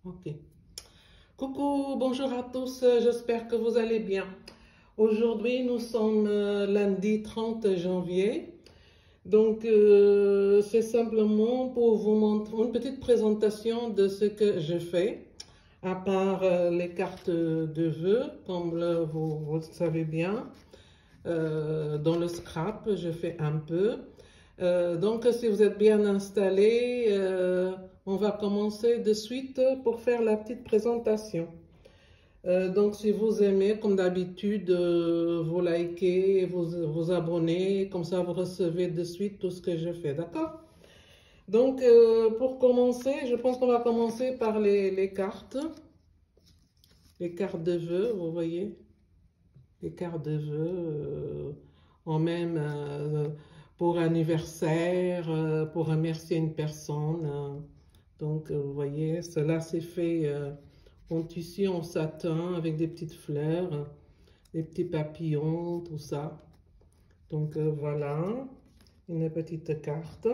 Ok. Coucou, bonjour à tous, j'espère que vous allez bien. Aujourd'hui, nous sommes lundi 30 janvier. Donc, c'est simplement pour vous montrer une petite présentation de ce que je fais, à part les cartes de vœux, comme vous le savez bien. Dans le scrap, je fais un peu. Donc, si vous êtes bien installés, on va commencer de suite pour faire la petite présentation. Donc, si vous aimez, comme d'habitude, vous likez, vous abonnez, comme ça vous recevez de suite tout ce que je fais, d'accord? Donc, pour commencer, je pense qu'on va commencer par les cartes de vœux, vous voyez, les cartes de vœux, en même pour anniversaire, pour remercier une personne. Donc, vous voyez, cela c'est fait en tissu en satin avec des petites fleurs, des petits papillons, tout ça. Donc, voilà, une petite carte.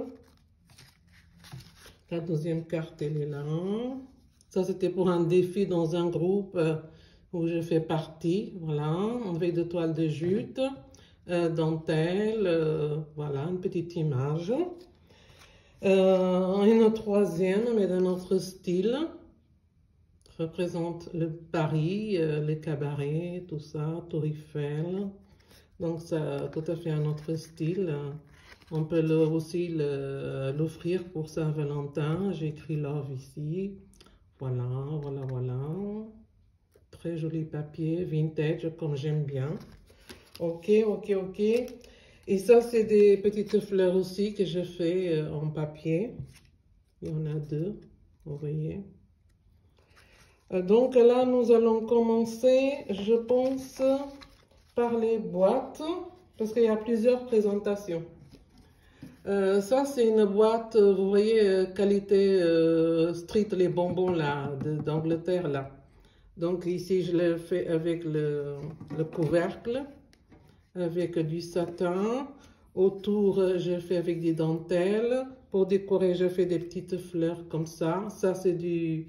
La deuxième carte, elle est là. Ça, c'était pour un défi dans un groupe où je fais partie. Voilà, avec de toile de jute, dentelle, voilà, une petite image. Une troisième, mais d'un autre style, représente le Paris, les cabarets, tout ça, Tour Eiffel. Donc, ça a tout à fait un autre style. On peut aussi l'offrir pour Saint-Valentin. J'ai écrit Love ici. Voilà, voilà, voilà. Très joli papier, vintage, comme j'aime bien. Ok, ok, ok. Et ça, c'est des petites fleurs aussi que je fais en papier. Il y en a deux, vous voyez. Donc là, nous allons commencer, je pense, par les boîtes, parce qu'il y a plusieurs présentations. Ça, c'est une boîte, vous voyez, qualité street, les bonbons là, d'Angleterre là. Donc ici, je l'ai fait avec le couvercle, avec du satin. Autour, je fais avec des dentelles. Pour décorer, je fais des petites fleurs comme ça. Ça, c'est du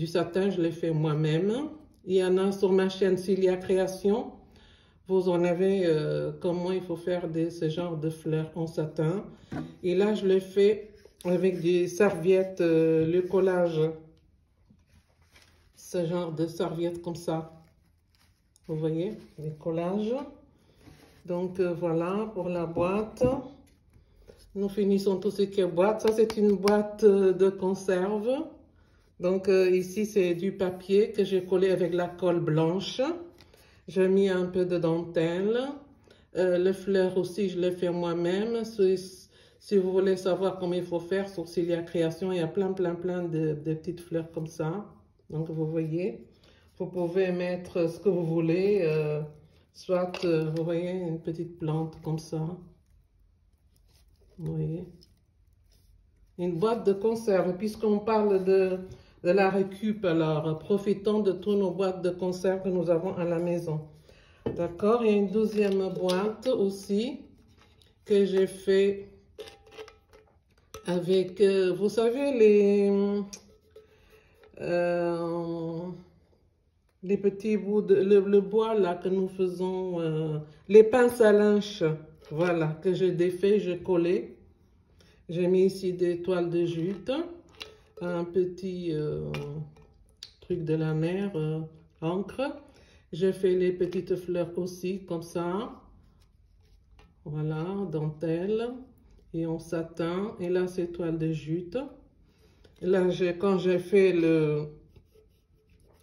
satin, je l'ai fait moi-même. Il y en a sur ma chaîne Cilia Création. Vous en avez comment il faut faire ce genre de fleurs en satin. Et là, je l'ai fait avec des serviettes, le collage. Ce genre de serviettes comme ça. Vous voyez, les collages. Donc voilà pour la boîte. Nous finissons tout ce qui est boîte. Ça, c'est une boîte de conserve. Donc ici, c'est du papier que j'ai collé avec la colle blanche. J'ai mis un peu de dentelle. Les fleurs aussi, je les fais moi-même. Si vous voulez savoir comment il faut faire sur Cilia Création, il y a plein de petites fleurs comme ça. Donc, vous voyez, vous pouvez mettre ce que vous voulez. Soit, vous voyez, une petite plante comme ça. Vous voyez. Une boîte de conserve. Puisqu'on parle de la récup, alors profitons de toutes nos boîtes de conserve que nous avons à la maison. D'accord, il y a une deuxième boîte aussi que j'ai fait avec, vous savez, les petits bouts de le bois là que nous faisons, les pinces à linge, voilà, que j'ai défait, j'ai collé. J'ai mis ici des toiles de jute, un petit truc de la mer, encre. J'ai fait les petites fleurs aussi, comme ça. Voilà, dentelle et en satin. Et là, c'est toile de jute. Et là, quand j'ai fait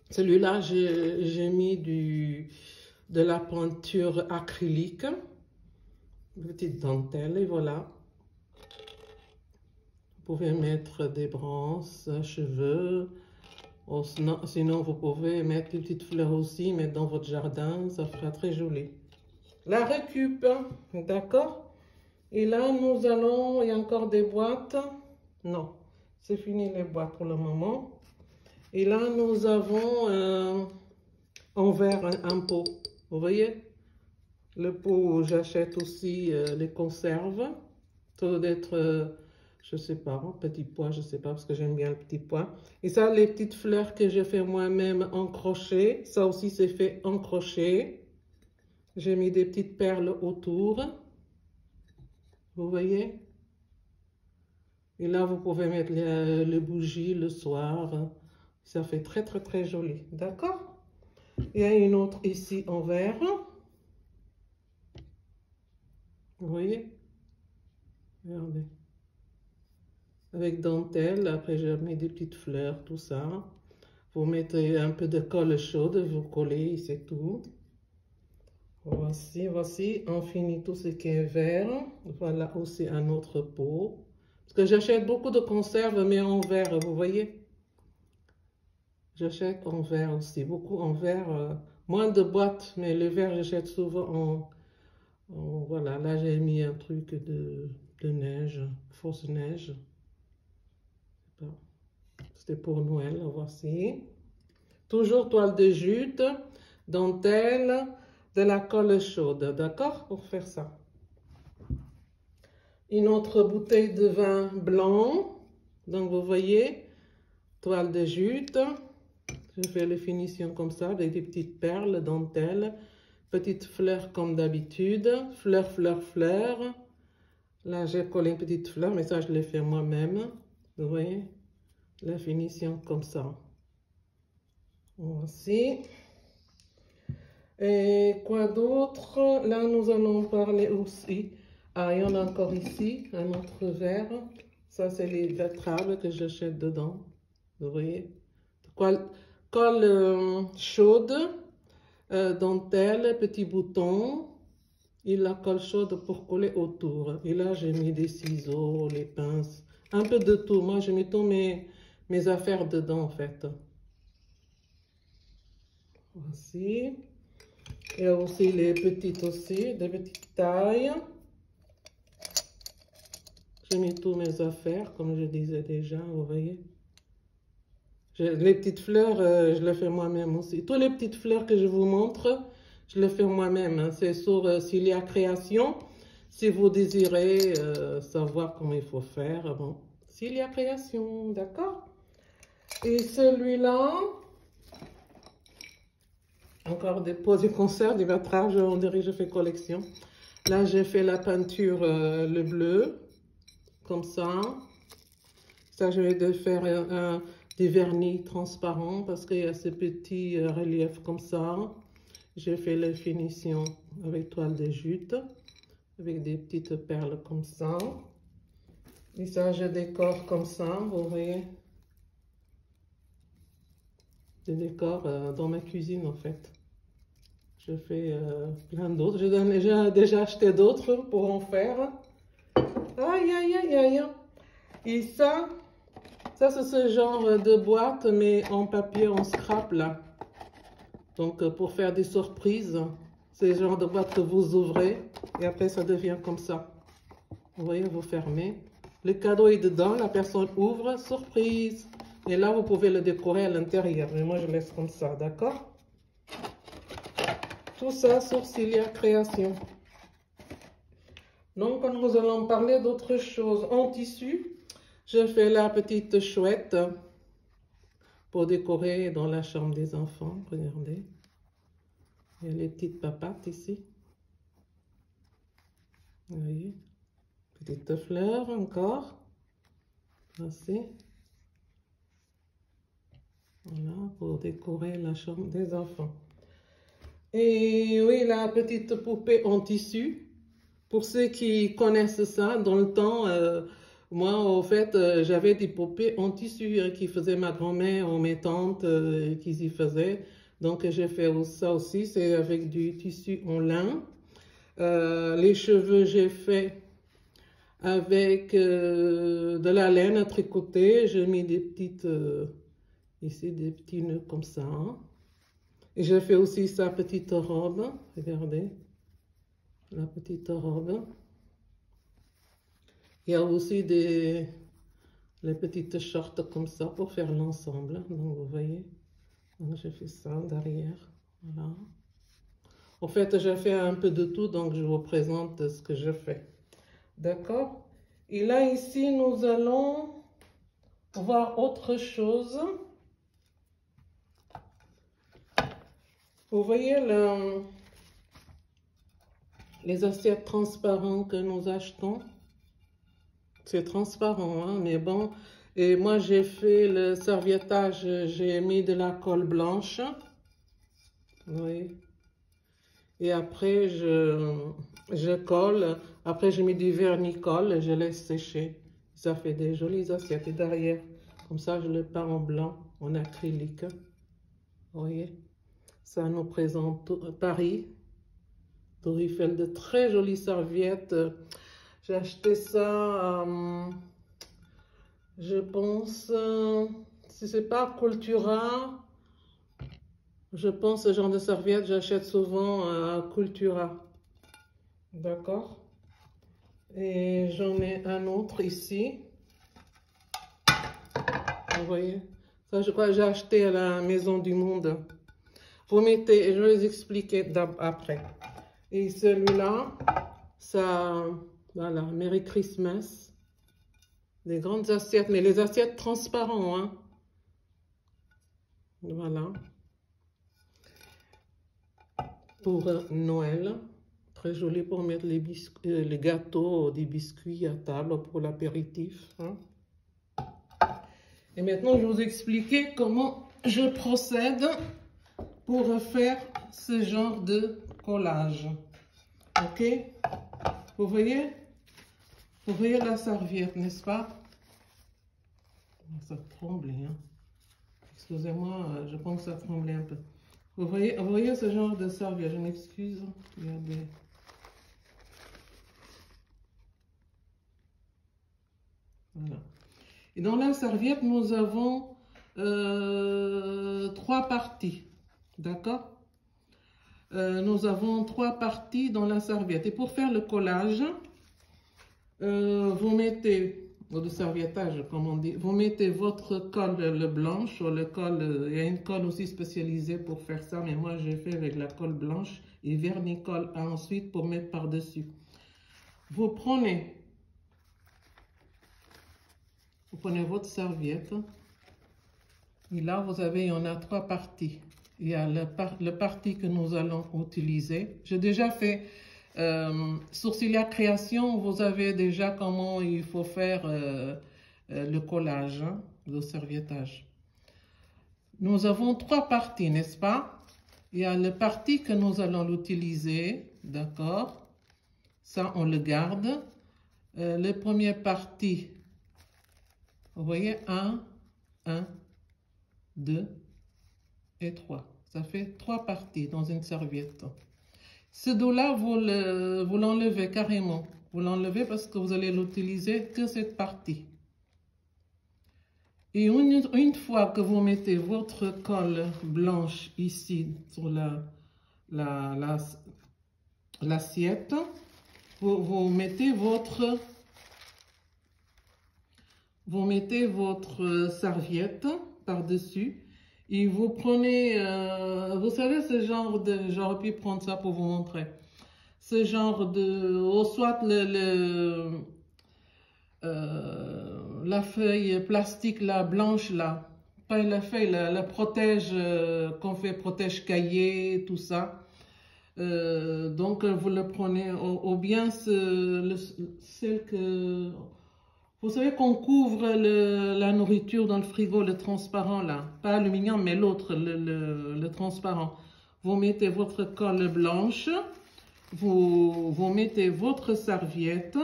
celui-là, j'ai mis de la peinture acrylique. Petite dentelle, et voilà. Vous pouvez mettre des brosses, cheveux. Sinon, vous pouvez mettre une petite fleur aussi, mettre dans votre jardin, ça fera très joli. La récup, d'accord? Et là, nous allons, il y a encore des boîtes. Non, c'est fini les boîtes pour le moment. Et là, nous avons en verre un pot. Vous voyez? Le pot, j'achète aussi les conserves. Ça doit être je sais pas, un petit pois, je sais pas, parce que j'aime bien le petit pois. Et ça, les petites fleurs que j'ai fait moi-même en crochet, ça aussi c'est fait en crochet. J'ai mis des petites perles autour, vous voyez? Et là, vous pouvez mettre les bougies le soir. Ça fait très, très, très joli. D'accord? Il y a une autre ici en vert. Vous voyez? Regardez. Avec dentelle. Après, j'ai mis des petites fleurs, tout ça. Vous mettez un peu de colle chaude, vous collez, c'est tout. Voici. On finit tout ce qui est vert. Voilà aussi un autre pot. Parce que j'achète beaucoup de conserves, mais en verre, vous voyez? J'achète en verre aussi, beaucoup en verre. Moins de boîtes, mais le verre, j'achète souvent voilà, là, j'ai mis un truc de neige, fausse neige. C'était pour Noël, voici. Toujours toile de jute, dentelle, de la colle chaude, d'accord? Pour faire ça. Une autre bouteille de vin blanc. Donc, vous voyez, toile de jute. Je fais les finitions comme ça, avec des petites perles, dentelle, petites fleurs comme d'habitude, fleurs. Là, j'ai collé une petite fleur, mais ça, je l'ai fait moi-même. Vous voyez, la finition comme ça. Voici. Et quoi d'autre? Là, nous allons parler aussi. Ah, il y en a encore ici, un autre verre. Ça, c'est les betteraves que j'achète dedans. Vous voyez? Colle chaude, dentelle, petit bouton. Et la colle chaude pour coller autour. Et là, j'ai mis des ciseaux, les pinces, un peu de tout. Moi, je mets tous mes affaires dedans, en fait. Voici. Il y a aussi les petites aussi, des petites tailles. J'ai mis tous mes affaires, comme je disais déjà, vous voyez. Les petites fleurs, je les fais moi-même aussi. Toutes les petites fleurs que je vous montre, je les fais moi-même. Hein. C'est sur Cilia Création. Si vous désirez savoir comment il faut faire, bon, Cilia Création, d'accord? Et celui-là, encore des pots de conserve, des betteraves, on dirait que je fais collection. Là, j'ai fait la peinture, le bleu, comme ça. Ça, je vais faire des vernis transparents parce qu'il y a ces petits reliefs comme ça. J'ai fait les finitions avec toile de jute, avec des petites perles comme ça. Et ça, je décore comme ça, vous voyez. Je décore dans ma cuisine, en fait. Je fais plein d'autres. J'ai déjà acheté d'autres pour en faire. Aïe. Et ça c'est ce genre de boîte, mais en papier, en scrap, là. Donc, pour faire des surprises, c'est le genre de boîte que vous ouvrez et après, ça devient comme ça. Vous voyez, vous fermez. Le cadeau est dedans, la personne ouvre, surprise. Et là, vous pouvez le décorer à l'intérieur. Mais moi, je laisse comme ça, d'accord? Tout ça sur Cilia Création. Donc, nous allons parler d'autre chose. En tissu, je fais la petite chouette pour décorer dans la chambre des enfants. Regardez. Il y a les petites papates ici. Vous voyez. Petites fleurs encore. Voici. Voilà, pour décorer la chambre des enfants. Et oui, la petite poupée en tissu. Pour ceux qui connaissent ça, dans le temps, moi, au fait, j'avais des poupées en tissu qui faisaient ma grand-mère ou mes tantes qui y faisaient. Donc, j'ai fait ça aussi, c'est avec du tissu en lin. Les cheveux, j'ai fait avec de la laine à tricoter. J'ai mis des petites, ici, des petits nœuds comme ça. Et j'ai fait aussi sa petite robe, regardez. La petite robe. Il y a aussi les petites shorts comme ça pour faire l'ensemble. Donc, vous voyez. Donc, j'ai fait ça derrière. Voilà. En fait, j'ai fait un peu de tout, donc je vous présente ce que je fais. D'accord? Et là, ici, nous allons voir autre chose. Vous voyez les assiettes transparentes que nous achetons? C'est transparent, hein, mais bon. Et moi, j'ai fait le serviettage, j'ai mis de la colle blanche. Oui. Et après, je colle. Après, je mets du vernis-colle et je laisse sécher. Ça fait des jolies assiettes. Et derrière, comme ça, je le peins en blanc, en acrylique. Vous voyez? Ça nous présente Paris. Tour Eiffel, de très jolies serviettes. J'ai acheté ça, je pense, si c'est pas Cultura, je pense ce genre de serviette, j'achète souvent à Cultura. D'accord? Et j'en ai un autre ici. Vous voyez? Ça, je crois que j'ai acheté à la Maison du Monde. Vous mettez, je vais vous expliquer après. Et celui-là, ça, voilà, Merry Christmas. Des grandes assiettes, mais les assiettes transparentes, hein. Voilà. Pour Noël. Très joli pour mettre les gâteaux, des biscuits à table pour l'apéritif, hein. Et maintenant, je vais vous expliquer comment je procède pour faire ce genre de collage. Ok? Vous voyez la serviette, n'est-ce pas? Ça tremblait, hein? Excusez-moi, je pense que ça tremblait un peu. Vous voyez ce genre de serviette, je m'excuse. Regardez. Voilà. Et dans la serviette, nous avons 3 parties. D'accord? Nous avons 3 parties dans la serviette. Et pour faire le collage, vous mettez, ou le serviettage, comme on dit, vous mettez votre colle blanche, ou le colle, il y a une colle aussi spécialisée pour faire ça, mais moi j'ai fait avec la colle blanche et vernis-colle ensuite pour mettre par-dessus. Vous prenez votre serviette, et là vous avez, il y en a 3 parties. Il y a le parti que nous allons utiliser. J'ai déjà fait Sourcilière Création, vous avez déjà comment il faut faire le collage, hein, le serviettage. Nous avons 3 parties, n'est-ce pas? Il y a le parti que nous allons l'utiliser, d'accord? Ça, on le garde. Le premier parti, vous voyez, 1, 2 et 3. Ça fait 3 parties dans une serviette. Ce dos-là, vous l'enlevez carrément. Vous l'enlevez parce que vous allez l'utiliser que cette partie. Et une fois que vous mettez votre colle blanche ici sur l'assiette, vous mettez votre serviette par-dessus. Et vous prenez, vous savez, ce genre de, j'aurais pu prendre ça pour vous montrer, ce genre de, ou soit la feuille plastique là, blanche là, pas la feuille, la protège, qu'on fait protège cahier, tout ça. Donc vous le prenez, ou bien celle que... Vous savez qu'on couvre la nourriture dans le frigo, le transparent là, pas aluminium mais l'autre, le transparent. Vous mettez votre colle blanche, vous mettez votre serviette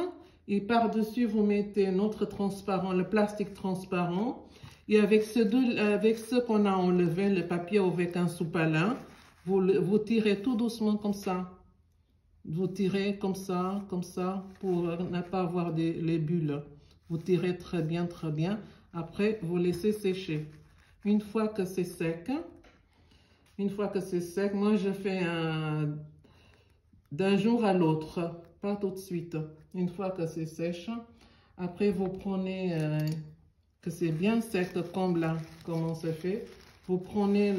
et par-dessus vous mettez notre transparent, le plastique transparent. Et avec ce qu'on a enlevé, le papier avec un sopalin, vous tirez tout doucement comme ça. Vous tirez comme ça, pour ne pas avoir les bulles. Vous tirez très bien, très bien. Après, vous laissez sécher. Une fois que c'est sec, moi je fais d'un jour à l'autre, pas tout de suite. Une fois que c'est sèche, après vous prenez, que c'est bien sec comme là, comment c'est fait. Vous prenez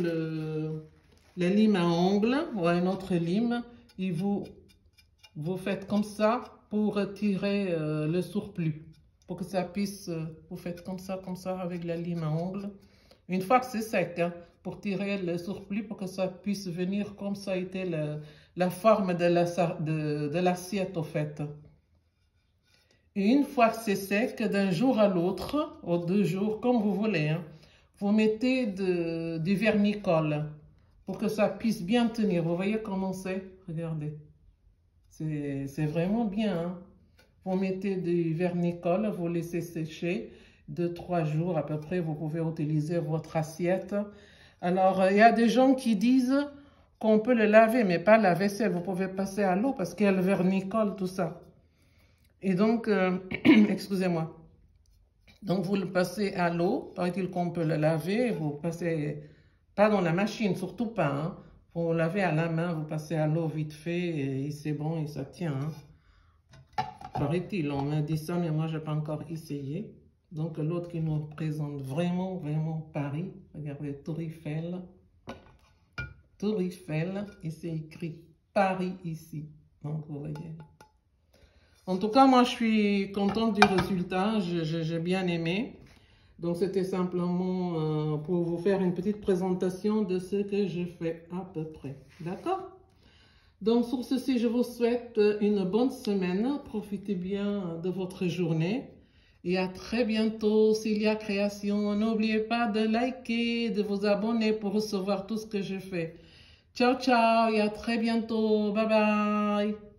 la lime à ongles ou une autre lime et vous faites comme ça pour tirer le surplus. pour que ça puisse, vous faites comme ça avec la lime à ongles. Une fois que c'est sec, hein, pour tirer le surplus, pour que ça puisse venir comme ça a été la forme de l'assiette au fait. Et une fois que c'est sec, d'un jour à l'autre, ou 2 jours, comme vous voulez, hein, vous mettez du vernicole pour que ça puisse bien tenir. Vous voyez comment c'est? Regardez. C'est vraiment bien. Hein? Vous mettez du vernicole, vous laissez sécher 2-3 jours à peu près. Vous pouvez utiliser votre assiette. Alors, il y a des gens qui disent qu'on peut le laver, mais pas la vaisselle. Vous pouvez passer à l'eau parce qu'il y a le vernicole, tout ça. Et donc, excusez-moi. Donc, vous le passez à l'eau. Paraît-il qu'on peut le laver. Vous passez, pas dans la machine, surtout pas. Hein. Vous lavez à la main, vous passez à l'eau vite fait et c'est bon et ça tient. Hein. Paraît-il, on m'a dit ça, mais moi, je n'ai pas encore essayé. Donc, l'autre qui nous présente vraiment, vraiment Paris. Regardez, Tour Eiffel. Tour Eiffel. Et c'est écrit Paris ici. Donc, vous voyez. En tout cas, moi, je suis contente du résultat. J'ai bien aimé. Donc, c'était simplement pour vous faire une petite présentation de ce que je fais à peu près. D'accord? Donc, sur ceci, je vous souhaite une bonne semaine. Profitez bien de votre journée. Et à très bientôt, Cilia Création. N'oubliez pas de liker, de vous abonner pour recevoir tout ce que je fais. Ciao, ciao et à très bientôt. Bye bye.